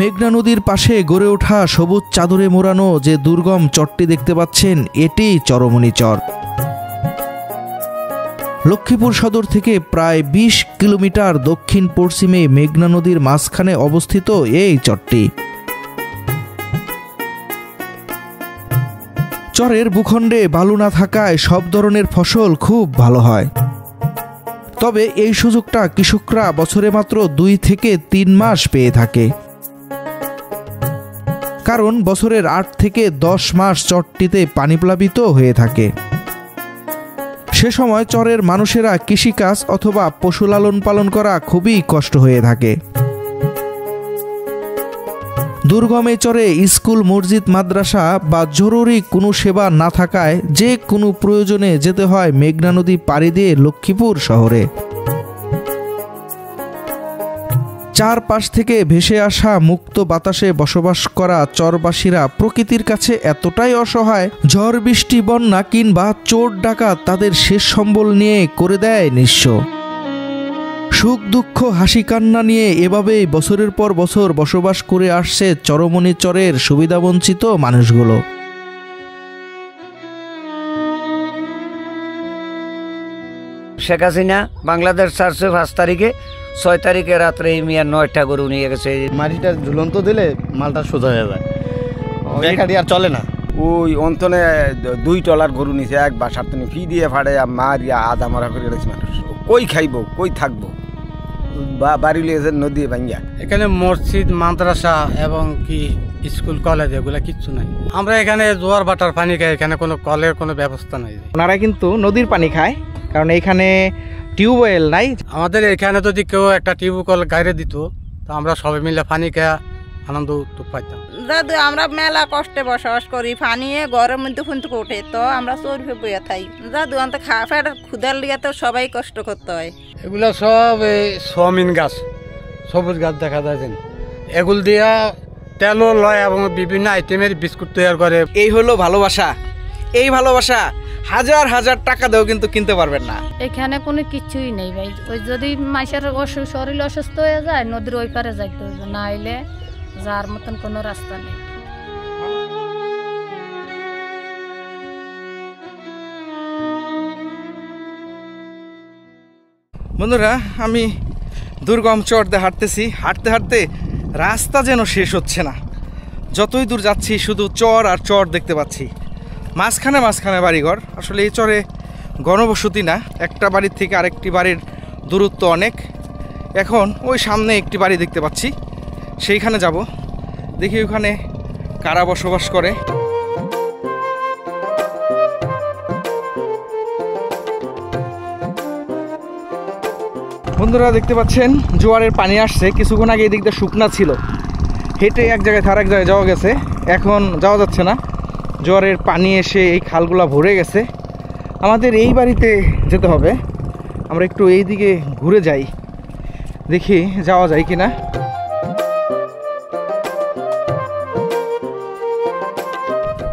মেঘনা নদীর পাশে গড়ে ওঠা সবুজ চাদরে মোড়ানো যে দুর্গম চরটি দেখতে পাচ্ছেন, এটি চরমনি চর। লক্ষ্মীপুর সদর থেকে প্রায় ২০ কিলোমিটার দক্ষিণ পশ্চিমে মেঘনা নদীর মাঝখানে অবস্থিত এই চরটি। চরের ভূখণ্ডে বালু না থাকায় সব ধরনের ফসল খুব ভালো হয়। তবে এই সুযোগটা কৃষকরা বছরে মাত্র ২ থেকে ৩ মাস পেয়ে থাকে, কারণ বছরের ৮ থেকে ১০ মাস চরটিতে পানিপ্লাবিত হয়ে থাকে। সে সময় চরের মানুষেরা কৃষিকাজ অথবা পশু লালন পালন করা খুবই কষ্ট হয়ে থাকে। দুর্গম এই চরে স্কুল, মসজিদ, মাদ্রাসা বা জরুরি কোনো সেবা না থাকায় যে কোনো প্রয়োজনে যেতে হয় মেঘনা নদী পাড়ি দিয়ে লক্ষ্মীপুর শহরে। চারপাশ থেকে ভেসে আসা মুক্ত বাতাসে বসবাস করা চরবাসীরা প্রকৃতির কাছে এতটাই অসহায়, ঝড় বৃষ্টি, বন্যা কিংবা চোর ডাকাত তাদের শেষ সম্বল নিয়ে করে দেয় নিঃস্ব। সুখ দুঃখ হাসি কান্না নিয়ে এভাবেই বছরের পর বছর বসবাস করে আসছে চরমনি চরের সুবিধাবঞ্চিত মানুষগুলো। শেখ হাসিনা বাংলাদেশ ছাড়ছে ৫ তারিখে, ৬ তারিখে রাত্রে মিয়া ৯টা গরু নিয়ে গেছে। মাটিটা ঝুলন্ত দিলে মালটা সোজা হয়ে যায়, বেকারি আর চলে না। ওই অন্তনে ২ টলার গরু নিছে, এক বাসার তুমি ফি দিয়ে ফাড়ে মারিয়া আধা মারা করে গেছে মানুষ। কই খাইব, কই থাকবো, বাড়ি লিয়েছে নদী ভাঙ্গিয়া। এখানে মসজিদ, মাদ্রাসা এবং কি স্কুল, কলেজ এগুলা কিচ্ছু নাই। আমরা এখানে জোয়ার বাটার পানি খাই, এখানে কোনো কলের কোনো ব্যবস্থা নাই। ওনারা কিন্তু নদীর পানি খায়, কারণ এখানে টিউবওয়েল নাই। আমাদের এখানে যদি কেউ একটা টিউবওয়েল গাইরে দিত, তো আমরা সবাই মিলে পানি খেয়ে আনন্দ পাইতাম। দাদু আমরা মেলা কষ্টে বসবাস করি, পানি ঘরের মধ্যে ফুনতে ওঠে, তো আমরা চোরফে বইয়া থাই। দাদু আনতে খাওয়া ফেটার ক্ষুদার লিগে তো সবাই কষ্ট করতে হয়। এগুলো সব এই সোয়াবিন গাছ, সবুজ গাছ দেখা যায়। এগুলো দিয়া তেলও লয় এবং বিভিন্ন আইটেমের বিস্কুট তৈরি করে। এই হলো ভালোবাসা। এই ভালোবাসা হাজার হাজার টাকা দেও কিন্তু কিনতে পারবেন না। এখানে কোনো কিছুই নেই ভাই। ওই যদি মাইসের শরীর অসুস্থ হয়ে যায়, নদীর ওই পারে যাইতে হইবে, না হইলে যার মতন কোনো রাস্তা নেই। বন্ধুরা, আমি দুর্গম চর দিয়ে হাঁটতেছি, হাঁটতে হাঁটতে রাস্তা যেন শেষ হচ্ছে না। যতই দূর যাচ্ছি শুধু চর আর চর দেখতে পাচ্ছি, মাঝখানে মাঝখানে বাড়িঘর। আসলে এই চরে গণবসতি না, একটা বাড়ির থেকে আরেকটি বাড়ির দূরত্ব অনেক। এখন ওই সামনে একটি বাড়ি দেখতে পাচ্ছি, সেইখানে যাব, দেখি ওখানে কারা বসবাস করে। বন্ধুরা দেখতে পাচ্ছেন জোয়ারের পানি আসছে। কিছুক্ষণ আগে এই দিক দিয়ে শুকনা ছিল, হেঁটে এক জায়গায় আর এক জায়গায় যাওয়া গেছে, এখন যাওয়া যাচ্ছে না। জোয়ারের পানি এসে এই খালগুলা ভরে গেছে। আমাদের এই বাড়িতে যেতে হবে। আমরা একটু এই দিকে ঘুরে যাই, দেখি যাওয়া যায় কিনা।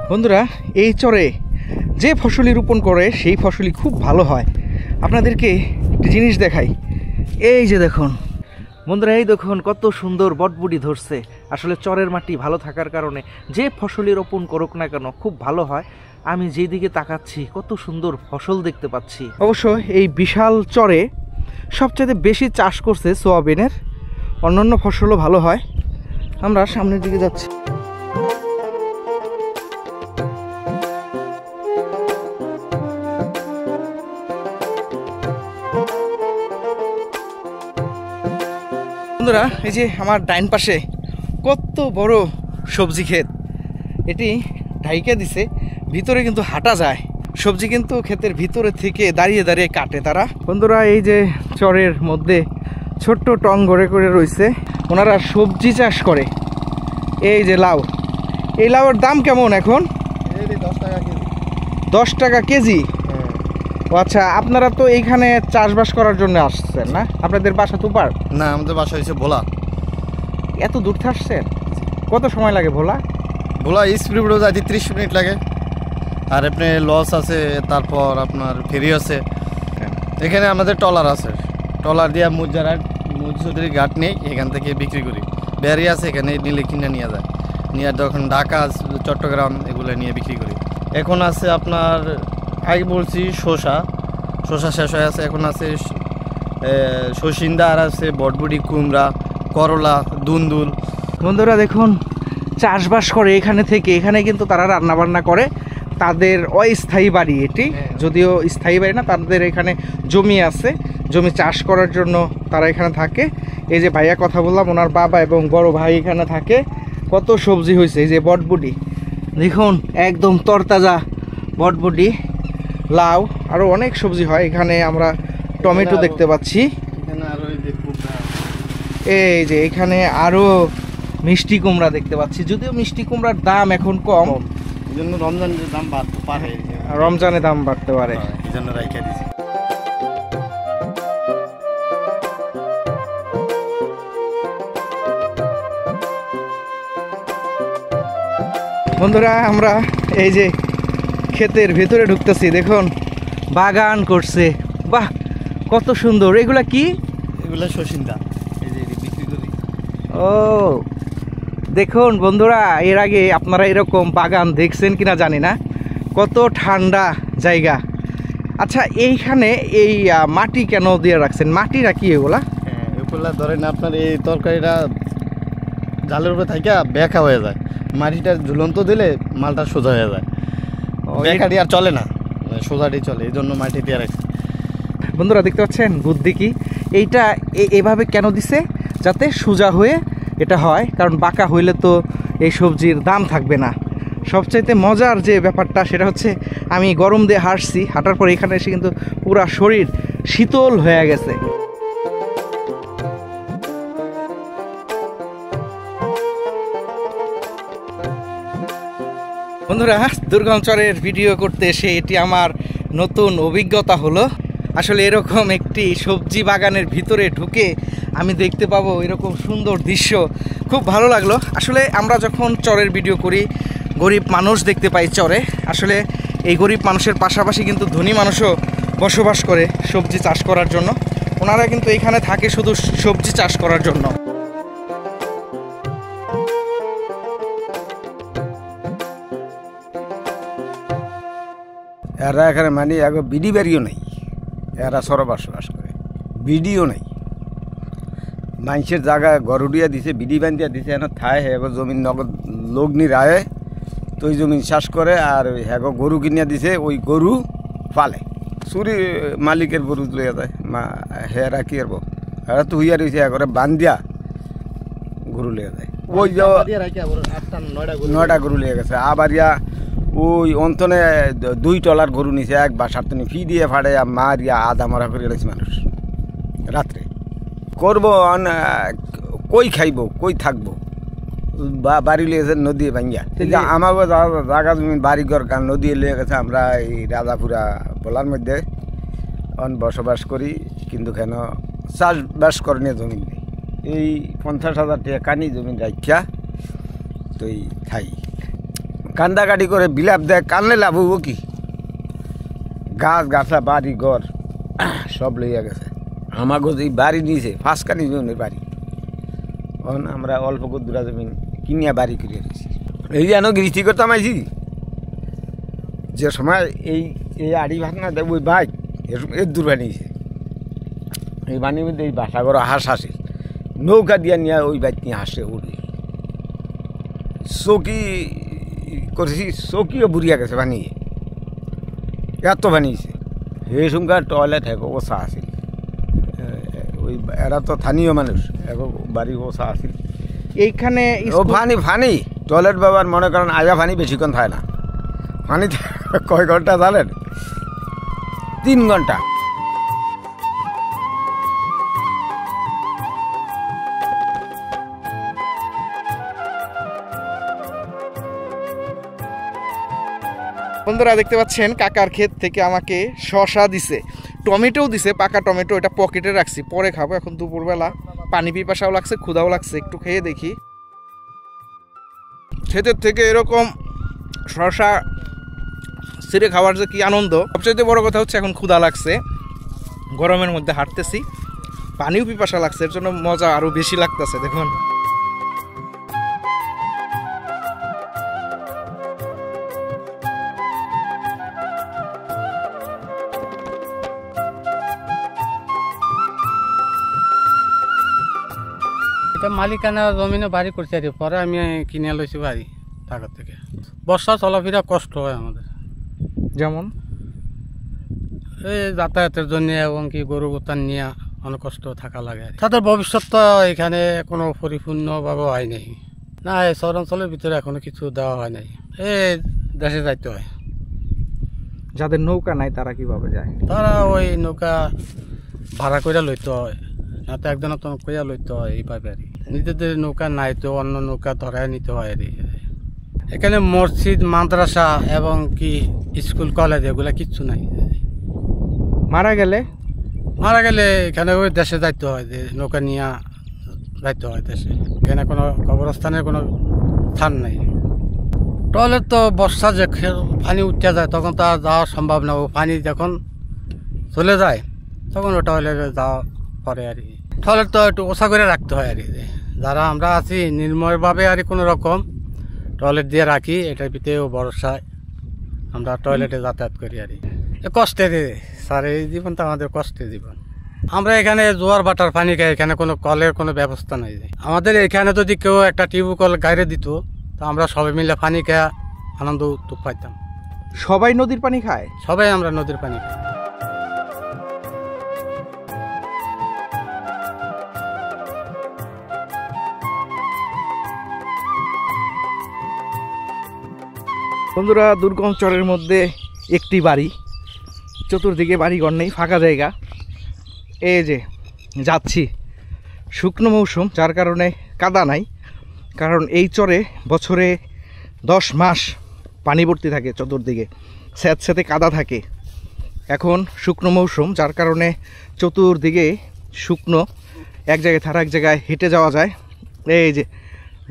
বন্ধুরা, এই চরে যে ফসলি রোপণ করে সেই ফসলি খুব ভালো হয়। আপনাদেরকে একটি জিনিস দেখাই। এই যে দেখুন বন্ধুরা, এই দেখুন কত সুন্দর বটবুটি ধরছে। আসলে চরের মাটি ভালো থাকার কারণে যে ফসলি রোপণ করুক না কেন খুব ভালো হয়। আমি যেদিকে তাকাচ্ছি কত সুন্দর ফসল দেখতে পাচ্ছি। অবশ্য এই বিশাল চরে সবচেয়ে বেশি চাষ করছে সোয়াবিনের, অন্যান্য ফসলও ভালো হয়। আমরা সামনের দিকে যাচ্ছি। বন্ধুরা, এই যে আমার ডাইন পাশে কত বড় সবজি ক্ষেত, এটি ঢাইকা দিছে, ভিতরে কিন্তু হাঁটা যায়। সবজি কিন্তু ক্ষেতের ভিতরে থেকে দাঁড়িয়ে দাঁড়িয়ে কাটে তারা। বন্ধুরা, এই যে চরের মধ্যে ছোট্ট টং গড়ে করে রয়েছে, ওনারা সবজি চাষ করে। এই যে লাউ, এই লাউয়ের দাম কেমন এখন? 10 টাকা কেজি। ও আচ্ছা, আপনারা তো এইখানে চাষবাস করার জন্য আসছেন না? আপনাদের বাসা তুপার? না, আমাদের বাসা হচ্ছে ভোলা। এত দূর থেকে আসছেন? কত সময় লাগে ভোলা? ভোলা স্পিড বোটে যাইতে 30 মিনিট লাগে। আর আপনি লস আছে, তারপর আপনার ফেরি আছে। এখানে আমাদের ট্রলার আছে, ট্রলার দিয়ে মুজারাট মুজুরি ঘাট নেই, এখান থেকে বিক্রি করি। ব্যারি আছে, এখানে নিলে কিনে নিয়ে যায়, নিয়ে তখন ঢাকা চট্টগ্রাম এগুলো নিয়ে বিক্রি করি। এখন আছে আপনার আগে বলছি শসা শেষ হয়ে আছে, এখন আছে শসিন্দা, আর আছে বটবুটি, কুমড়া, করলা, দুন্দুল। বন্ধুরা দেখুন চাষবাস করে এখানে থেকে, এখানে কিন্তু তারা রান্নাবান্না করে। তাদের অস্থায়ী বাড়ি এটি, যদিও স্থায়ী বাড়ি না, তাদের এখানে জমি আছে, জমি চাষ করার জন্য তারা এখানে থাকে। এই যে ভাইয়া কথা বললাম, ওনার বাবা এবং বড় ভাই এখানে থাকে। কত সবজি হয়েছে, এই যে বটবুটি দেখুন একদম তরতাজা বটবুটি, লাউ, আরও অনেক সবজি হয় এখানে। আমরা টমেটো দেখতে পাচ্ছি, এই যে এখানে আরও মিষ্টি কুমড়া দেখতে পাচ্ছি, যদিও মিষ্টি কুমড়ার দাম এখন কম, এই জন্য রমজানের দাম বাড়তে পারে, রমজানে দাম বাড়তে পারে, এই জন্য রাইখা দিয়েছি। বন্ধুরা আমরা এই যে ক্ষেতের ভেতরে ঢুকতেছি, দেখুন বাগান করছে, বাহ কত সুন্দর। এগুলা কি? এগুলো শসিন্দা, এই যে বিক্রি করি। ও দেখুন বন্ধুরা, এর আগে আপনারা এরকম বাগান দেখছেন কিনা জানি না, কত ঠান্ডা জায়গা। আচ্ছা এইখানে এই মাটি কেন দিয়ে রাখছেন? মাটিটা কি এগুলা? হ্যাঁ, এগুলা ধরেন আপনার এই তরকারিটা জালের উপরে থাকা বেঁকা হয়ে যায়, মাটিটা ঝুলন্ত দিলে মালটা সোজা হয়ে যায়, বেঁকাটি আর চলে না, সোজাটি চলে, এই জন্য মাটি দিয়ে রাখছে। বন্ধুরা দেখতে পাচ্ছেন বুদ্ধি কি, এইটা এভাবে কেন দিছে? যাতে সোজা হয়ে এটা হয়, কারণ বাঁকা হইলে তো এই সবজির দাম থাকবে না। সবচাইতে মজার যে ব্যাপারটা সেটা হচ্ছে, আমি গরম দিয়ে হাঁটছি, হাঁটার পর এখানে এসে কিন্তু পুরা শরীর শীতল হয়ে গেছে। বন্ধুরা দুর্গম চরের ভিডিও করতে এসে এটি আমার নতুন অভিজ্ঞতা হলো। আসলে এরকম একটি সবজি বাগানের ভিতরে ঢুকে আমি দেখতে পাবো এরকম সুন্দর দৃশ্য, খুব ভালো লাগলো। আসলে আমরা যখন চরের ভিডিও করি, গরিব মানুষ দেখতে পাই চরে। আসলে এই গরিব মানুষের পাশাপাশি কিন্তু ধনী মানুষও বসবাস করে সবজি চাষ করার জন্য। ওনারা কিন্তু এখানে থাকে শুধু সবজি চাষ করার জন্য। এরা এখানে মানে আগে বিডি বাড়িও নাই, এরা সর বসবাস করে, বিডিও নাই। মানুষের জায়গা গরুডিয়া দিছে, বিডি বান্ধিয়া দিছে, এনে থায় হ্যাঁ জমিন নগদ লগ্নি রায় তো ওই জমিন চাষ করে, আর হ্যাঁ গরু কিনিয়া দিছে, ওই গরু পালে, চুরি মালিকের গরু লইয়া যায়, হেরা কি আরব, এরা তো হইয়া রয়েছে একবারে বান্ধিয়া গরু লইয়া যায়। ওই যে 9টা গরু লিয়ে গেছে, আবার ইয়া ওই অন্তনে 2 টলার গরু নিছে, এক বাসার তুমি ফি দিয়ে ফাড়ে মারিয়া আধা মরা করে গেছে মানুষ রাত্রে। করবো কই খাইব, কই থাকবো, বাড়ি লিয়ে গেছে নদী ভাঙ্গিয়া। আমাকে জায়গা জমি বাড়িঘর নদী লিয়ে গেছে। আমরা এই রাজাপুরা বলার মধ্যে বসবাস করি, কিন্তু কেন চাষবাস করে নিয়ে জমি নেই। এই 50,000 টাকা কানি জমি রাখিয়া তো এই থাই কান্দাকাটি করে বিলাপ দেয়, কানলে লাভ হবো কি? গাছ গাছলা বাড়ি ঘর সব লইয়া গেছে। আমাকে এই বাড়ি নিয়েছে 5 কানি জমির বাড়ি, আমরা অল্প দূরা জমিন কিনিয়া বাড়ি করিয়া দিয়েছি। এই যেন গৃষ্টি করতাম আইছি, যে সময় এই এই আড়ি ভাত না দেব ওই বাইক এর দূর বানিয়েছে। এই বানির মধ্যে এই বাসা করে হাঁস আসে, নৌকা দিয়া নিয়ে ওই বাইক নিয়ে হাসে উঠে। চৌকি করেছি, চৌকিও বুড়িয়া গেছে বানিয়ে, এত বানিয়েছে। সেই সঙ্গে টয়লেট এক ওষা আসিল, ওই এরা তো স্থানীয় মানুষ, এক বাড়ি ওষা আসিল। এইখানে ও ফানি টয়লেট ব্যবহার মনে করেন আয়া ফানি বেশিক্ষণ থাকে না। ফানি কয় ঘন্টা জানেন? 3 ঘন্টা। বন্ধুরা দেখতে পাচ্ছেন কাকার ক্ষেত থেকে আমাকে শসা দিছে, টমেটোও দিছে, পাকা টমেটো। এটা পকেটে রাখছি, পরে খাবো। এখন দুপুরবেলা পানি পিপাসাও লাগছে, ক্ষুধাও লাগছে, একটু খেয়ে দেখি। ক্ষেতের থেকে এরকম শসা ছিঁড়ে খাওয়ার যে কি আনন্দ। সবচেয়ে বড় কথা হচ্ছে এখন ক্ষুধা লাগছে, গরমের মধ্যে হাঁটতেছি, পানিও পিপাসা লাগছে, এর জন্য মজা আরও বেশি লাগতেছে। দেখুন এটা মালিকানা জমিনে বাড়ি করছি আর পরে আমি কিনে লইছি বাড়ি ঢাকা থেকে। বর্ষা চলাফেরা কষ্ট হয় আমাদের, যেমন এই যাতায়াতের জন্য এবং কি গরু গোতান নিয়ে অনেক কষ্ট থাকা লাগে। তাদের ভবিষ্যৎ তো এখানে কোনো পরিপূর্ণভাবে হয় নাই, না এই শহরাঞ্চলের ভিতরে এখনো কিছু দেওয়া হয় নাই, এই দেশে যাইতে হয়। যাদের নৌকা নাই তারা কিভাবে যায়? তারা ওই নৌকা ভাড়া করে লইতে হয়, না তো একজন কইয়া লইতে হয় এইভাবে আর কি। নিজেদের নৌকা নাই তো অন্য নৌকা ধরায় নিতে হয় আর কি। এখানে মসজিদ মাদ্রাসা এবং কি স্কুল কলেজ এগুলা কিচ্ছু নাই। মারা গেলে এখানে ওই দেশে যাইতে হয়, যে নৌকা নিয়ে যাইতে হয় দেশে। এখানে কোনো কবরস্থানের কোনো স্থান নাই। টয়লেট তো বর্ষা যে পানি উঠতে যায় তখন তো আর যাওয়া সম্ভব না, ও পানি যখন চলে যায় তখন ও টয়লেটে যাওয়া পরে আর কি। টয়লেট তো একটু ওষা করে রাখতে হয় আর কি। যারা আমরা আছি নির্ময়ভাবে আর কোনো রকম টয়লেট দিয়ে রাখি, এটার ভিতরেও বর্ষায় আমরা টয়লেটে যাতায়াত করি আর কি। কষ্টের স্যার, এই জীবন তো আমাদের কষ্টের জীবন। আমরা এখানে জোয়ার বাটার পানি খাই, এখানে কোনো কলের কোনো ব্যবস্থা নাই। আমাদের এখানে যদি কেউ একটা টিউবওয়েল গাড়ি দিত তো আমরা সবাই মিলে পানি খেয়ে আনন্দ উত্তপ পাইতাম। সবাই নদীর পানি খায়? সবাই আমরা নদীর পানি খাই। বন্ধুরা, দুর্গম চরের মধ্যে একটি বাড়ি, চতুর্দিকে বাড়িঘর নেই, ফাঁকা জায়গা। এই যে যাচ্ছি, শুকনো মৌসুম, যার কারণে কাদা নাই। কারণ এই চরে বছরে 10 মাস পানি ভর্তি থাকে, চতুর্দিকে স্যাঁতস্যাঁতে কাদা থাকে। এখন শুকনো মৌসুম, যার কারণে চতুর্দিকে শুকনো, এক জায়গায় থাকা এক জায়গায় হেঁটে যাওয়া যায়। এই যে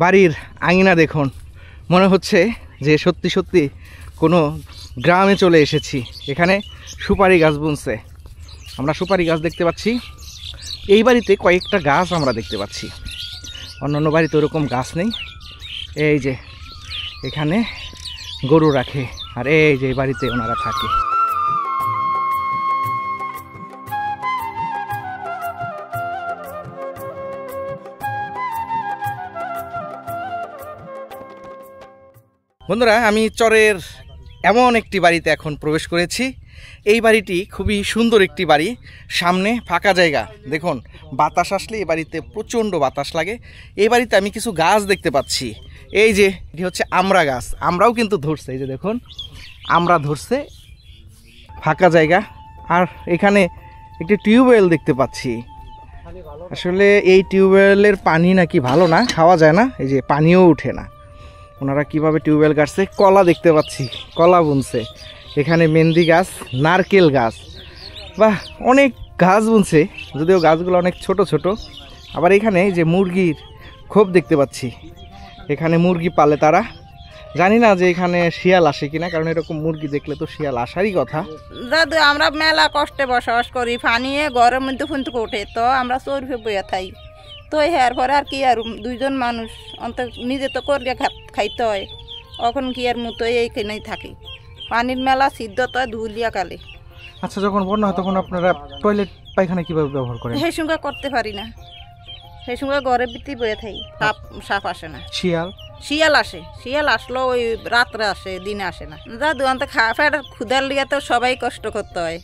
বাড়ির আঙিনা দেখুন, মনে হচ্ছে যে সত্যি সত্যি কোনো গ্রামে চলে এসেছি। এখানে সুপারি গাছ বুনছে, আমরা সুপারি গাছ দেখতে পাচ্ছি। এই বাড়িতে কয়েকটা গাছ আমরা দেখতে পাচ্ছি, অন্যান্য বাড়িতে ওরকম গাছ নেই। এই যে এখানে গরু রাখে, আর এই যে বাড়িতে ওনারা থাকে। বন্ধুরা, আমি চরের এমন একটি বাড়িতে এখন প্রবেশ করেছি। এই বাড়িটি খুবই সুন্দর একটি বাড়ি, সামনে ফাঁকা জায়গা। দেখুন, বাতাস আসলে এই বাড়িতে প্রচণ্ড বাতাস লাগে। এই বাড়িতে আমি কিছু গাছ দেখতে পাচ্ছি। এই যে এটি হচ্ছে আমড়া গাছ, আমরাও কিন্তু ধরছে, এই যে দেখুন আমরা ধরছে, ফাঁকা জায়গা। আর এখানে একটি টিউবওয়েল দেখতে পাচ্ছি। আসলে এই টিউবওয়েলের পানি নাকি ভালো না, খাওয়া যায় না, এই যে পানিও উঠে না। ওনারা কিভাবে টিউবওয়েল কাটছে। কলা দেখতে পাচ্ছি, কলা বুনছে। এখানে মেহেন্দি গাছ, নারকেল গাছ, বাহ, অনেক গাছ বুনছে, যদিও গাছগুলো অনেক ছোট ছোট। আবার এখানে যে মুরগির খোপ দেখতে পাচ্ছি, এখানে মুরগি পালে তারা। জানি না যে এখানে শিয়াল আসে কিনা, কারণ এরকম মুরগি দেখলে তো শিয়াল আসারই কথা। দাদু আমরা মেলা কষ্টে বসবাস করি, ফানিয়ে ঘরের মধ্যে ফুন্তুক ওঠে, তো আমরা চোরফে বইয়া থাই। তো হেয়ার পরে আর কি, আর দুইজন মানুষ অন্ত নিজে তো করিয়া খাইতে হয়, এখন কি আর মতো এইখানেই থাকে। পানির মেলা সিদ্ধ তো ধুলিয়া কালে। আচ্ছা, যখন বন্যা হয় তখন আপনারা টয়লেট পায়খানা কিভাবে ব্যবহার করেন? সেই সঙ্গে করতে পারি না, সেই সঙ্গে ঘরের ভিতরে বয়ে থাকি, সাপ আসে না। শিয়াল আসে, শিয়াল আসলো ওই রাত্রে আসে, দিনে আসে না। দাদু অন্ত ফেটার ক্ষুদার লিগে তো সবাই কষ্ট করতে হয়।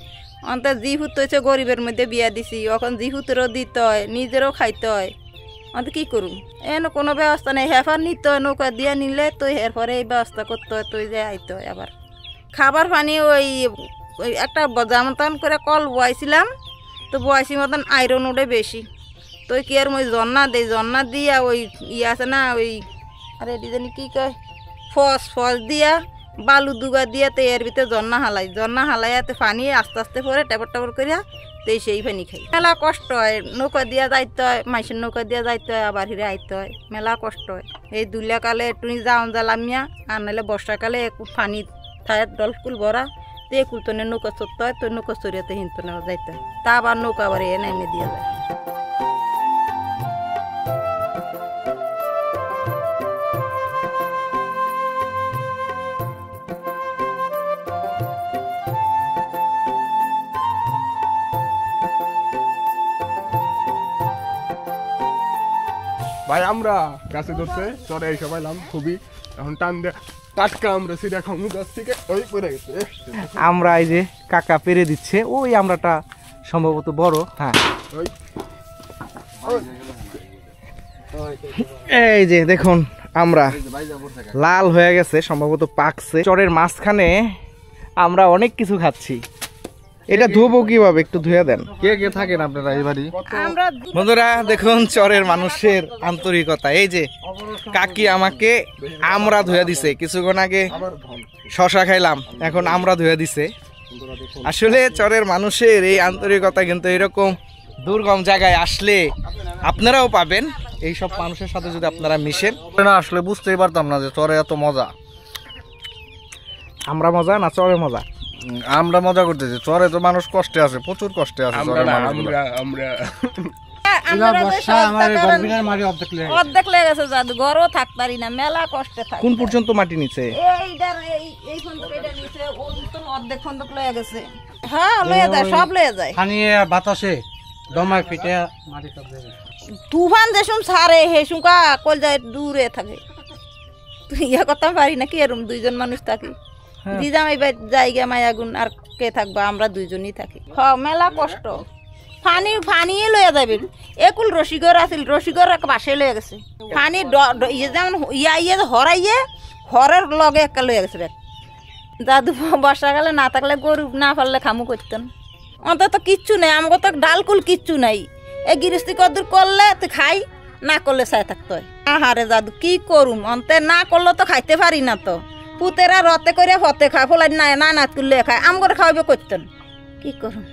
অন্ত জিহুত হয়েছে গরিবের মধ্যে বিয়া দিছি, এখন জিহুতেরও দিতে হয়, নিজেরও খাইতে হয়। অন্ত কী করুন, এন কোনো ব্যবস্থা নেই। হেফার নিতে হয়, নৌকা দিয়ে নিলে তো এরপরে এই ব্যবস্থা করতে হয়, তো যে আইতে হয়। আবার খাবার পানি ওই একটা জামতন করে কল বয়াইছিলাম, তো বয়াইছি মতন আয়রন ওঠে বেশি। তো কি আর ওই জন্না দিয়া ওই আছে না, ওই আরে এটি জানি কী কয়, ফস দিয়া বালু দুগা দিয়া, তো এর ভিতরে জন্না হালাইয়াতে পানি আস্তে আস্তে পরে টাপর করিয়া, তো সেই পানি খাই। মেলা কষ্ট হয়, নৌকা দিয়া যাইতে হয়, মাইসের নৌকা দিয়া যাইতে হয়, আবার হিরে আইতে হয়, মেলা কষ্ট হয়। এই দুলিয়াকালে একটু জ্বালামিয়া, আর নাহলে বর্ষাকালে পানি থায় ডলকুল ভরা, তো একুল তো নৌকা চড়তে হয়, তো নৌকা চড়িয়াতে হিনতে যাইতে হয়, তা আবার নৌকা আবার এনে দিয়া যায়। ভাই আমরা গাছে ধরছে চরে এই সবাই লাম খুবই এখন টান দে টাটকা আমরা সিধা খামু গাছ থেকে ওই পড়ে গেছে আমরা এই যে কাকা পেরে দিচ্ছে ওই আমরাটা সম্ভবত বড়। হ্যাঁ ওই এই যে দেখুন আমরা লাল হয়ে গেছে, সম্ভবত পাকছে। চরের মাঝখানে আমরা অনেক কিছু খাচ্ছি। এটা ধুবো কিভাবে একটু ধুয়ে দেন। কে কে থাকেন আপনারা এই বাড়ি? আমরা বন্ধুরা দেখুন চরের মানুষের আন্তরিকতা। এই যে কাকি আমাকে আমরা ধুয়ে দিছে, কিছুক্ষণ আগে শশা খাইলাম, এখন আমরা ধুয়ে দিছে। আসলে চরের মানুষের এই আন্তরিকতা কিন্তু এরকম দুর্গম জায়গায় আসলে আপনারাও পাবেন। এই সব মানুষের সাথে যদি আপনারা মিশেন, না আসলে বুঝতেই পারতাম না যে চরে এত মজা। আমরা মজা না চরে মজা? আমরা মজা করতেছি, চরে তো মানুষ কষ্টে আছে, প্রচুর কষ্টে আছে চরের মানুষগুলো। অর্ধেক লেগে গেছে জাদু, ঘরও থাকতারি না, মেলা কষ্টে থাকে। কোন পর্যন্ত মাটি নিচে? এই খন্দক এটা নিচে অর্ধেক খন্দক লয়ে গেছে। হ্যাঁ লয়ে যায়, সব লয়ে যায়। বাতাসে দমায় ফিটে মাটি সব জায়গায়। তুফান যেসম ছাড়ে হেসুম কা কল যায় দূরে থাকে। তুই ইয়া করতে পারি না কি এরম দুইজন মানুষ থাকি। দিজামাই জায়গা মায়াগুন আর কে থাকবা, আমরা দুইজনই থাকি। মেলা কষ্ট, ফানি লয়ে যাবে। একুল রসিগর আছিল, রসিগর বাসে লয়ে গেছে। ফানি ইয়ে যেমন ইয়ে হরাইয়ে হরের লগে একটা লয়ে গেছে। দাদু বর্ষাকালে না থাকলে গরু না পারলে খামু করতেন। অন্তত কিচ্ছু নেই, আমাকে তো ডালকুল কিচ্ছু নাই। এই গৃহস্থী কদ্দুর করলে তুই খাই, না করলে চাই থাকতে হয়। আহারে দাদু কি করুম, অন্তে না করলে তো খাইতে পারি না। তো পুতেরা রতে করে ফতে খায়, ফলাই না না না তুললে খায়, আম করে খাওয়াবে করতেন। কি করুম,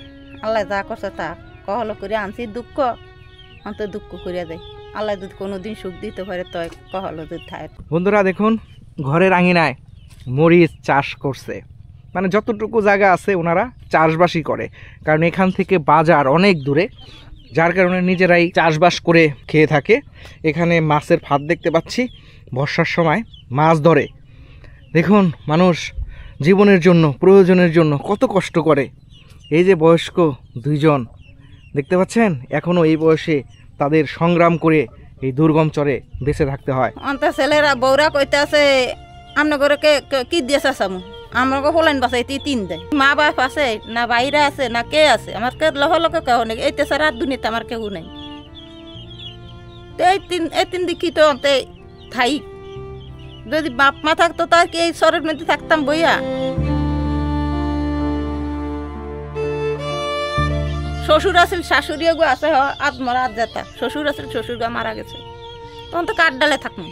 আল্লাহ যা করছে তা কহল করে আনছি। দুঃখ অন্ত দুঃখ করিয়া দেয়। আল্লাহ যদি কোনোদিন সুখ দিতে পারে তো কহল যদি থাকে। বন্ধুরা দেখুন ঘরের আঙিনায় মরিচ চাষ করছে, মানে যতটুকু জায়গা আছে ওনারা চাষবাসই করে, কারণ এখান থেকে বাজার অনেক দূরে, যার কারণে নিজেরাই চাষবাস করে খেয়ে থাকে। এখানে মাছের ফাঁদ দেখতে পাচ্ছি, বর্ষার সময় মাছ ধরে। দেখুন মানুষ জীবনের জন্য, প্রয়োজনের জন্য কত কষ্ট করে। এই যে বয়স্ক দুইজন দেখতে পাচ্ছেন, এখনও এই বয়সে তাদের সংগ্রাম করে এই দুর্গম চরে বেঁচে থাকতে হয়। অন্ত ছেলেরা বউরা কইতে আছে আপনার ঘরে কি দিয়েছে সামু, আমাকে ফলাইন বাসাই তিন দেয়। মা বাপ আছে না, বাইরে আছে না, কে আছে? আমার কে লহ লোকে কেউ নেই। এই তেসা রাত দুনিতে আমার কেউ নেই। এই তিন দেখি তো অন্তে থাই। যদি বাপ মা থাকতো তার কি এই শহরের মধ্যে থাকতাম বইয়া? শ্বশুর আছিল, শাশুড়িও গো আছে, আজ মরা আজ যেতা। শ্বশুর আছিল, শ্বশুর গা মারা গেছে। তখন তো কাঠ ডালে থাকবো।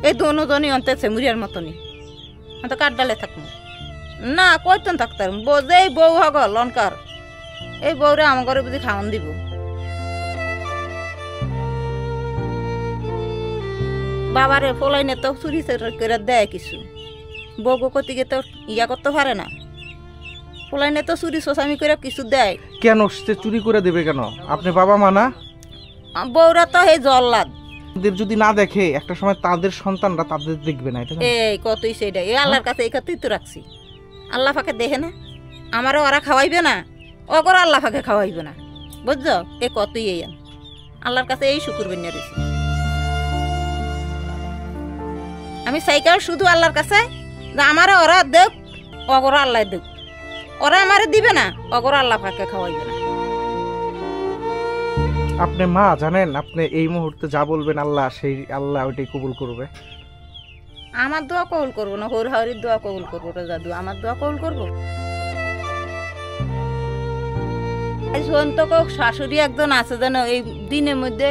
এই দোনোজনই অন্তে সেমুরিয়ার মতনই অন্ত কাঠ ডালে থাকবো না, কয়তন থাকতাম। যেই বউ হগ লনকার, এই বউরে আমার ঘরে বুঝি খাওয়ান দিব। বাবারে ফলাইনে তো চুরি করে দেয় কিছু, বউ কতিকে তো ইয়া করতে পারে না। ফলাইনে তো চুরি সোসামি করে কিছু দেয়। কেন সে চুরি করে দেবে কেন? আপনি বাবা মা না? বউরা তো এই জল্লাদ, যদি না দেখে একটা সময় তাদের সন্তানরা তাদের দেখবে না। এই কতই সেটা, এই আল্লাহর কাছে এই কথাই তো রাখছি। আল্লাহ ফাঁকে দেখে না, আমারও ওরা খাওয়াইবে না, ওগর আল্লাহ ফাঁকে খাওয়াইবে না, বুঝছো? এ কতই এই আল্লাহর কাছে এই শুকুর বেনিয়া রয়েছে। আমি সাইকেল শুধু আল্লাহর কাছে যে আমারও ওরা দেখ, অগর আল্লাহ দেখ। ওরা আমারে দিবে না, অগর আল্লাহ ফাঁকে খাওয়াইবে না। আপনি মা জানেন, আপনি এই মুহূর্তে যা বলবেন আল্লাহ সেই আল্লাহ ওইটাই কবুল করবে। আমার দোয়া কবুল করবো না, হর হাওরির দোয়া কবুল করবো? জাদু আমার দোয়া কবুল করবো? শাশুড়ি একজন আছে যেন, এই দিনের মধ্যে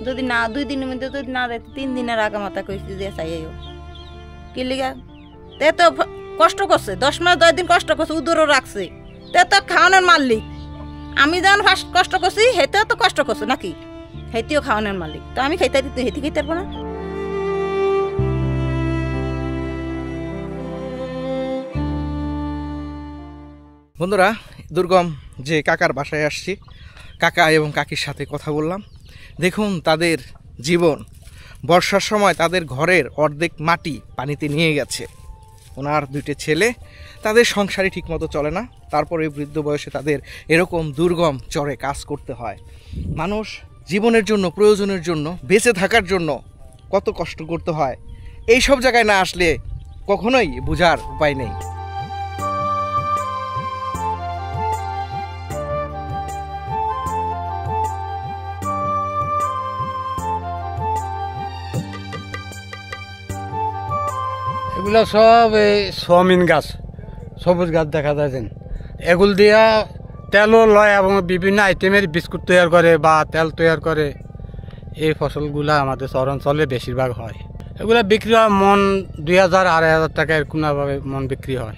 যদি না, 2 দিনের মধ্যে যদি না দেয়, 3 দিনের আগে মাথা কইছি যে চাইও কি লিগা। তে তো কষ্ট করছে, 10 মাস 10 দিন কষ্ট করছে, উদরও রাখছে। তে তো খাওয়ানোর মালিক। আমি যখন ফার্স্ট কষ্ট করছি, হেতেও তো কষ্ট করছে নাকি, হেতিও খাওয়ানোর মালিক। তো আমি খাইতে দিতে হেতি খাইতে পারবো না? বন্ধুরা দুর্গম যে কাকার বাসায় আসছি, কাকা এবং কাকির সাথে কথা বললাম। দেখুন তাদের জীবন, বর্ষার সময় তাদের ঘরের অর্ধেক মাটি পানিতে নিয়ে গেছে। ওনার 2টে ছেলে, তাদের সংসারই ঠিকমতো চলে না, তারপরে বৃদ্ধ বয়সে তাদের এরকম দুর্গম চরে কাজ করতে হয়। মানুষ জীবনের জন্য, প্রয়োজনের জন্য, বেঁচে থাকার জন্য কত কষ্ট করতে হয়, এই সব জায়গায় না আসলে কখনোই বোঝার উপায় নেই। এগুলো সব এই সোয়াবিন গাছ, সবুজ গাছ দেখা যায় যেন, এগুলো দিয়া তেলও লয় এবং বিভিন্ন আইটেমের বিস্কুট তৈরি করে বা তেল তৈরি করে। এই ফসলগুলা আমাদের শহরাঞ্চলে বেশিরভাগ হয়। এগুলা বিক্রি হয় মন 2000 2500 টাকা এরকমভাবে মন বিক্রি হয়।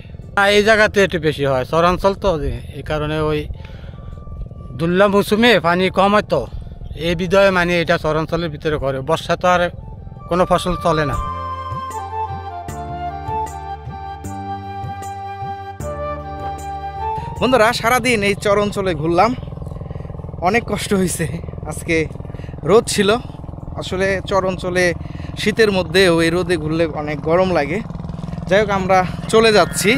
এই জায়গাতে একটু বেশি হয়, শহরাঞ্চল তো, এই কারণে ওই দুর্লভ মৌসুমে পানি কম হয় তো এই বিধয়ে মানে এটা শহরাঞ্চলের ভিতরে করে। বর্ষা তো আর কোনো ফসল চলে না। বন্ধুরা, সারাদিন এই চর অঞ্চলে ঘুরলাম, অনেক কষ্ট হয়েছে। আজকে রোদ ছিল, আসলে চর অঞ্চলে শীতের মধ্যেও এই রোদে ঘুরলে অনেক গরম লাগে। যাই হোক, আমরা চলে যাচ্ছি,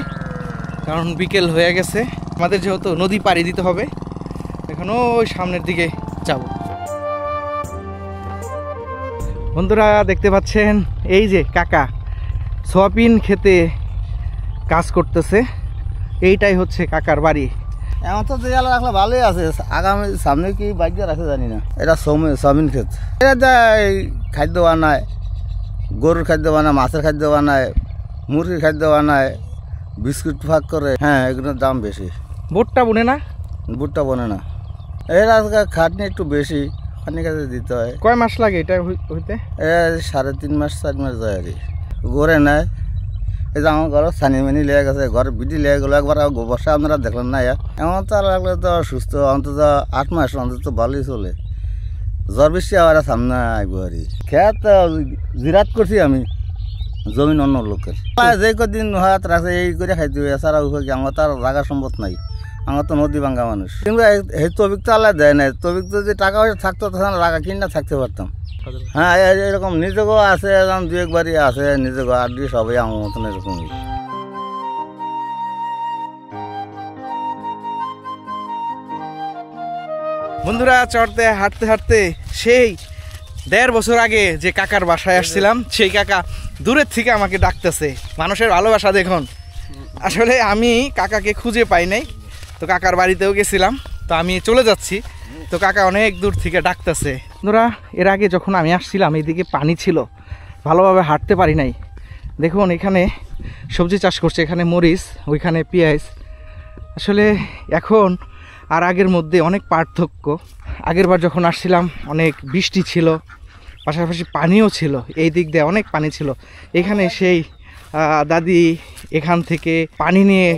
কারণ বিকেল হয়ে গেছে। আমাদের যেহেতু নদী পাড়ি দিতে হবে, এখন ওই সামনের দিকে যাব। বন্ধুরা, দেখতে পাচ্ছেন এই যে কাকা সোয়াবিন খেতে কাজ করতেছে, এইটাই হচ্ছে কাকার বাড়ি। এমন তো দেয়াল রাখলে ভালোই আছে, আগামী সামনে কি বাইক রাখে জানি না। এটা সোয়াবিন ক্ষেত, এটা খাদ্য বানায়, গরুর খাদ্য বানায়, মাছের খাদ্য বানায়, মুরগির খাদ্য বানায়, বিস্কুট ভাগ করে। হ্যাঁ, এগুলোর দাম বেশি। ভুট্টা বোনে না? ভুট্টা বোনে না। এর আজকে খাটনি একটু বেশি, খাটনি কাজে দিতে হয়। কয় মাস লাগে এটা হইতে? 3.5 মাস 4 মাস যায় আর কি। গড়ে নেয়, এই যে আমার ঘরে ছানি মানি লেগে গেছে, ঘরে বিটি লেগে গেলো একবার। বর্ষা আপনারা দেখলেন না, এমন তো লাগলে তো সুস্থ, অন্তত 8 মাস অন্তত ভালোই চলে। জ্বর বৃষ্টি আবার সামনে আসবো আর কি। খেত জিরাত করছি আমি, জমিন অন্য লোকের। যে কদিন হাত রাখছে এই করে খাইতে হবে, এছাড়া উপায় আমার তো আর জায়গা সম্পদ নাই। আমার তো নদী ভাঙ্গা মানুষ, কিন্তু এই তবিক তো আল্লাহ দেয় নাই। তবিক যদি টাকা পয়সা থাকতো তখন জায়গা কিনা থাকতে পারতাম। হ্যাঁ, এরকম নিজেকেও আছে, এরকম 2-1 বাড়ি আছে নিজেকে, আর দিয়ে সবাই আমার মতন এরকমই। বন্ধুরা, চড়তে হাঁটতে হাঁটতে সেই 1.5 বছর আগে যে কাকার বাসায় আসছিলাম, সেই কাকা দূরের থেকে আমাকে ডাকতেছে। মানুষের ভালোবাসা দেখুন। আসলে আমি কাকাকে খুঁজে পাই নাই, তো কাকার বাড়িতেও গেছিলাম, তো আমি চলে যাচ্ছি, তো কাকা অনেক দূর থেকে ডাকতেছে। বন্ধুরা, এর আগে যখন আমি আসছিলাম এইদিকে পানি ছিল, ভালোভাবে হাঁটতে পারি নাই। দেখুন, এখানে সবজি চাষ করছে, এখানে মরিচ, ওইখানে পেঁয়াজ। আসলে এখন আর আগের মধ্যে অনেক পার্থক্য। আগের বার যখন আসছিলাম অনেক বৃষ্টি ছিল, পাশাপাশি পানিও ছিল, এই দিক দিয়ে অনেক পানি ছিল। এখানে সেই দাদি এখান থেকে পানি নিয়ে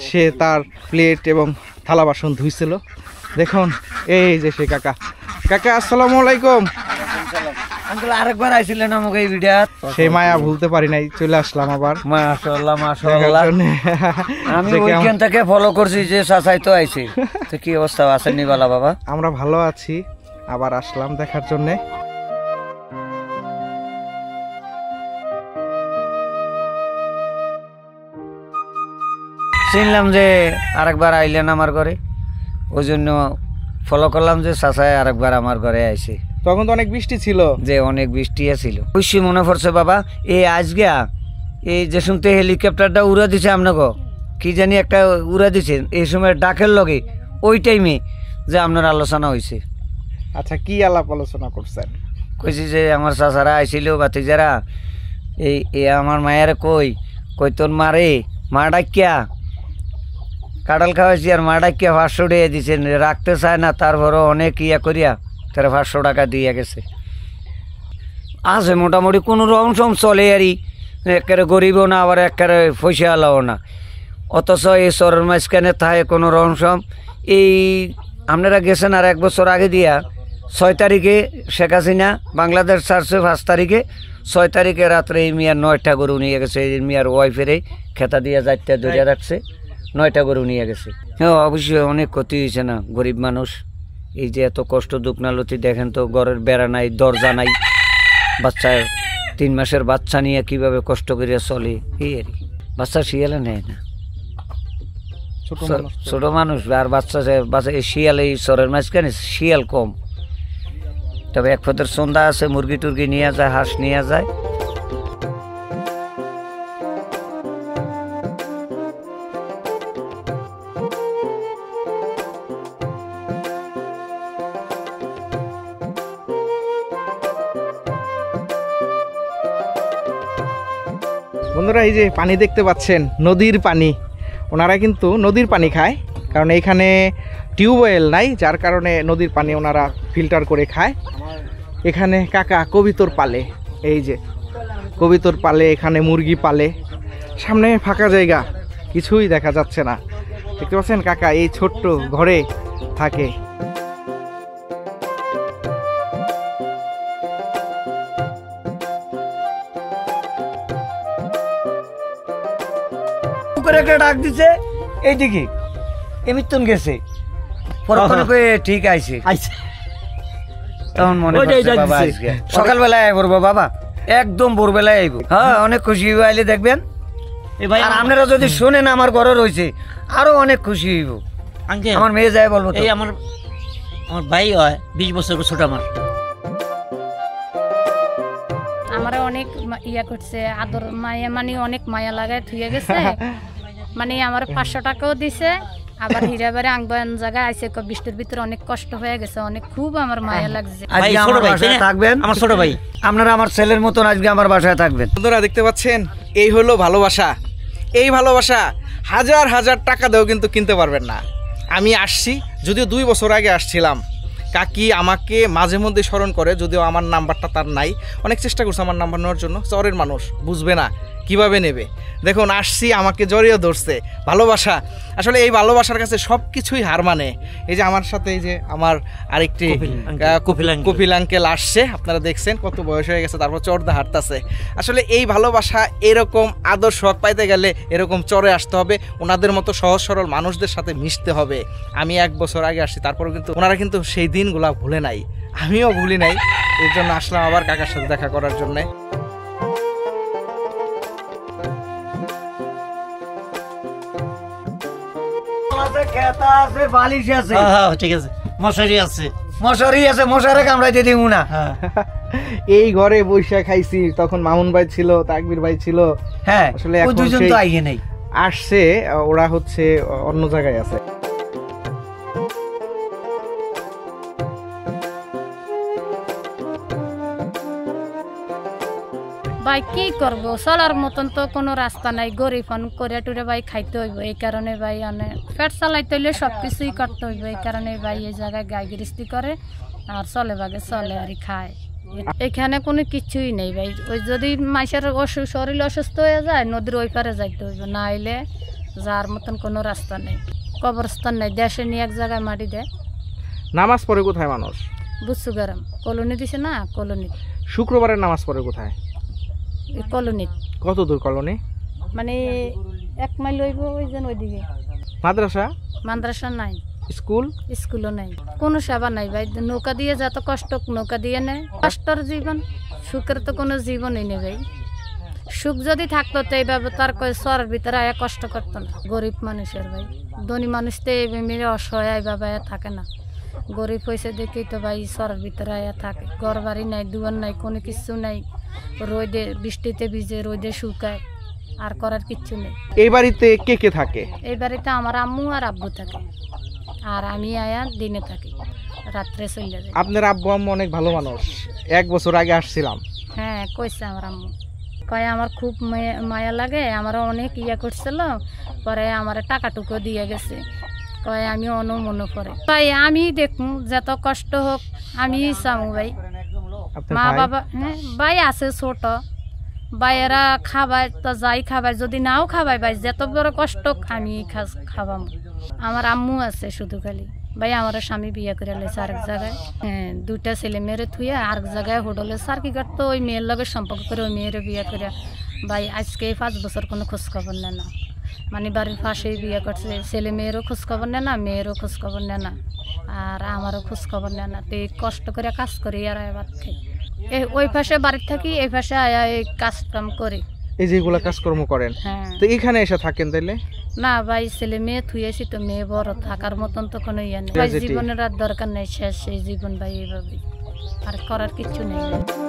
সে তার প্লেট এবং থালা বাসন ধুইছিল। দেখুন, এই যে সে কাকা। কাকা, আসসালামু আলাইকুম। আরেকবার আইছিলেন আমাকে এই ভিডিও, সেই মায়া ভুলতে পারি নাই, চলে আসলাম আবার। মাশাআল্লাহ মাশাআল্লাহ। আমি ওইখান থেকে ফলো করছি যে চাচাই তো আইছে। তো কি অবস্থা আছেন নিবালা বাবা? আমরা ভালো আছি, আবার আসলাম দেখার জন্যে। শুনলাম যে আরেকবার আইলেন আমার ঘরে, ওই জন্য ফলো করলাম যে চাচাই আরেকবার আমার ঘরে আইছে। তখন তো অনেক বৃষ্টি ছিল, যে অনেক বৃষ্টি ছিল। খুশি মনে পড়ছে বাবা, এই আজকে এই যে শুনতে হেলিকপ্টারটা উড়া দিছে আপনাকে, কি জানি একটা উড়া দিছে এই সময় ডাকের লগে, ওই টাইমে যে আপনার আলোচনা হয়েছে। আচ্ছা, কি আলাপ আলোচনা করছেন? কইছি যে আমার চাচারা আইছিল, বাতিজারা, এই আমার মায়ের কই তোর মারে মা ডাকিয়া কাঁঠাল খাওয়াইছি, আর মা ডাকিয়া 500 টাকা দিচ্ছেন, রাখতে চায় না, তারপরও অনেক ইয়া করিয়া তারা 500 টাকা দিয়ে গেছে। আছে মোটামুটি কোনো রকম চলে আরই, একেবারে গরিবও না, আবার একেবারে পয়সাওয়ালাও না। অথচ এই চরের মাঝখানে থাকে কোনো রকম। এই আপনারা গেছেন আর 1 বছর আগে দিয়া 6 তারিখে শেখ হাসিনা বাংলাদেশ ছাড়ছে, 5 তারিখে, 6 তারিখে রাত্রে এই মিয়ার 9টা গরু নিয়ে গেছে। এই মিয়ার ওয়াইফের খেতা দিয়ে 4টা ধরে রাখছে, 9টা গরু নিয়ে গেছে। হ্যাঁ, অবশ্যই অনেক ক্ষতি হয়েছে না, গরিব মানুষ। এই যে এত কষ্ট দুঃখনালতি দেখেন তো, ঘরের বেড়া নাই, দরজা নাই, বাচ্চা 3 মাসের বাচ্চা নিয়ে কিভাবে কষ্ট করিয়া চলে। এই আর কি, বাচ্চা শিয়ালে নেয় না, ছোট মানুষ আর বাচ্চা। এই শিয়াল, এই চরের মাঝখানে শিয়াল কম, তবে এক পদের সন্ধ্যা আছে, মুরগি টুরগি নিয়ে যায়, হাঁস নিয়ে যায়। বন্ধুরা এই যে পানি দেখতে পাচ্ছেন, নদীর পানি। ওনারা কিন্তু নদীর পানি খায়, কারণ এইখানে টিউবওয়েল নাই, যার কারণে নদীর পানি ওনারা ফিল্টার করে খায়। এখানে কাকা কবিতর পালে, এই যে কবিতর পালে, এখানে মুরগি পালে। সামনে ফাঁকা জায়গা, কিছুই দেখা যাচ্ছে না। দেখতে পাচ্ছেন কাকা এই ছোট্ট ঘরে থাকে। একটা ডাক দিছে এইদিকে, এমিতন গেছে, ঠিক আইছে। তখন মনে সকালবেলায় আইব বাবা, একদম ভোরবেলায় আইব। হ্যাঁ, অনেক খুশি হইব আইলে দেখবেন। আর আপনারা যদি শোনেন আমার ঘরে রয়েছে, আরো অনেক খুশি হইব। আমার মেয়ে যায় বলবো, এই আমার ভাই হয় 20 বছর ছোট। আমার অনেক ইয়া করছে, আদর মায়া, মানে অনেক মায়া লাগায় থুয়ে গেছে। মানে আমার 500 টাকাও দিছে, আবার হীরাবাড়ি আংবান জায়গায় আইসে, বৃষ্টির ভিতরে অনেক কষ্ট হয়ে গেছে, অনেক খুব আমার মায়া লাগছে। থাকবেন আমার ছোট ভাই, আপনারা আমার ছেলের মতন আজকে আমার বাসায় থাকবেন। বন্ধুরা দেখতে পাচ্ছেন, এই হলো ভালোবাসা। এই ভালোবাসা হাজার হাজার টাকা দিয়েও কিন্তু কিনতে পারবেন না। আমি আসছি, যদিও 2 বছর আগে আসছিলাম। কাকি আমাকে মাঝে মধ্যে স্মরণ করে, যদিও আমার নাম্বারটা তার নাই। অনেক চেষ্টা করছে আমার নাম্বার নেওয়ার জন্য। চরের মানুষ বুঝবে না, কিভাবে নেবে। দেখুন আসছি, আমাকে জড়িয়ে ধরছে। ভালোবাসা, আসলে এই ভালোবাসার কাছে সব কিছুই হার মানে। এই যে আমার সাথে এই যে আমার আরেকটি কপিল আঙ্কেল আসছে, আপনারা দেখছেন কত বয়স হয়ে গেছে, তারপর চরদা হাঁটতেছে। আসলে এই ভালোবাসা, এরকম আদর শখ পাইতে গেলে এরকম চরে আসতে হবে, ওনাদের মতো সহজ সরল মানুষদের সাথে মিশতে হবে। আমি 1 বছর আগে আসছি, তারপরে কিন্তু ওনারা কিন্তু সেই দিনগুলা ভুলে নাই, আমিও ভুলি নাই। এর জন্য আসলাম আবার কাকার সাথে দেখা করার জন্যে। এই ঘরে বৈশা খাইছি, তখন মামুন ভাই ছিল, তাকবীর ভাই ছিল। হ্যাঁ, আসলে আসছে, ওরা হচ্ছে অন্য জায়গায় আছে। ভাই কি করব, চলার মতন তো কোনো রাস্তা নাই, গরিব করে টুরে ভাই খাইতে হইব। এই কারণে ভাই অনেক পেট চালাইতে হইলে সব কিছুই করতে হইব। এই কারণে ভাই এই জায়গায় গাই গৃহস্থী করে, আর চলে বাগে চলে আর খায়। এখানে কোনো কিছুই নেই ভাই। ওই যদি মাইসের শরীর অসুস্থ হয়ে যায়, নদীর ওই পারে যাইতে হইব, না হইলে যার মতন কোনো রাস্তা নেই, কবরস্থান নেই। দেশে নিয়ে এক জায়গায় মাটি দেয়। নামাজ পড়ে কোথায় মানুষ? বুঝছু গরম কলোনি দিছে না, কলোনি। শুক্রবারের নামাজ পড়ে কোথায়? কলোনি। কত দূর কলোনি? মানে 1 মাইল হইব, ওই যেন ওইদিকে। মাদ্রাসা? মাদ্রাসা নাই। স্কুল? স্কুলও নাই, কোনো সেবা নাই ভাই। নৌকা দিয়ে যত কষ্ট, নৌকা দিয়ে নেয়। কষ্টর জীবন, সুখের তো কোনো জীবনই নেই ভাই। সুখ যদি থাকতো তো এইভাবে তার শহরের ভিতরে আয়া কষ্ট করতো না। গরিব মানুষের ভাই, ধনী মানুষ তো মেরে অসহায় এইভাবে থাকে না। গরিব হয়েছে দেখেই তো ভাই শহরের ভিতরে আয়া থাকে। ঘর বাড়ি নাই, দুয়ার নাই, কোনো কিছু নাই। রোদে বৃষ্টিতে ভিজে, রোদে শুকায়, আর করার কিচ্ছু নেই। এই বাড়িতে কে কে থাকে? এই বাড়িতে আমার আম্মু আর আব্বু থাকে, আর আমি আয়া দিনে থাকি, রাত্রে চলে যাই। আপনার আব্বু আম্মু অনেক ভালো মানুষ। 1 বছর আগে আসছিলাম। হ্যাঁ, কইছে আমার আম্মু, কয় আমার খুব মায়া লাগে, আমার অনেক ইয়া করছিল, পরে আমার টাকাটুকু দিয়ে গেছে। কয় আমি মনে পড়ে ভাই, আমি দেখুন যত কষ্ট হোক আমি চামু ভাই। মা বাবা, হ্যাঁ ভাই আছে ছোট, ভাইয়েরা খাবাই তো যাই খাবাই, যদি নাও খাবাই ভাই, যত বড় কষ্ট আমি খাবাম। আমার আম্মু আছে শুধু খালি ভাই। আমার স্বামী বিয়ে করে লেছে আরেক জায়গায়। হ্যাঁ, 2টা ছেলে মেয়েরে থুয়ে আরেক জায়গায় হোটেলে সার্কি কাটতো। ওই মেয়ের লগে সম্পর্ক করে ওই মেয়েরে বিয়ে করে ভাই আজকে 5 বছর কোনো খোঁজখবর নেয় না। মানে বাড়ির পাশেই বিয়ে করছে, ছেলে মেয়েরও খোঁজখবর নেয় না, মেয়েরও খোঁজখবর নেয় না, আর আমারও খোঁজখবর নেয় না। তো এই কষ্ট করে কাজ করি আর ভাত খাই। ওই পাশে বাড়ির থাকি, এই পাশে আয়া এই কাজ কাম করি। এই যেগুলো কাজকর্ম করেন, হ্যাঁ। তো এখানে এসে থাকেন তাইলে? না ভাই, ছেলে মেয়ে থুয়েছি তো, মেয়ে বড়, থাকার মতন তো কোনো ইয়ে নেই ভাই। জীবনের আর দরকার নেই, শেষ এই জীবন ভাই এইভাবে। আর করার কিচ্ছু নেই।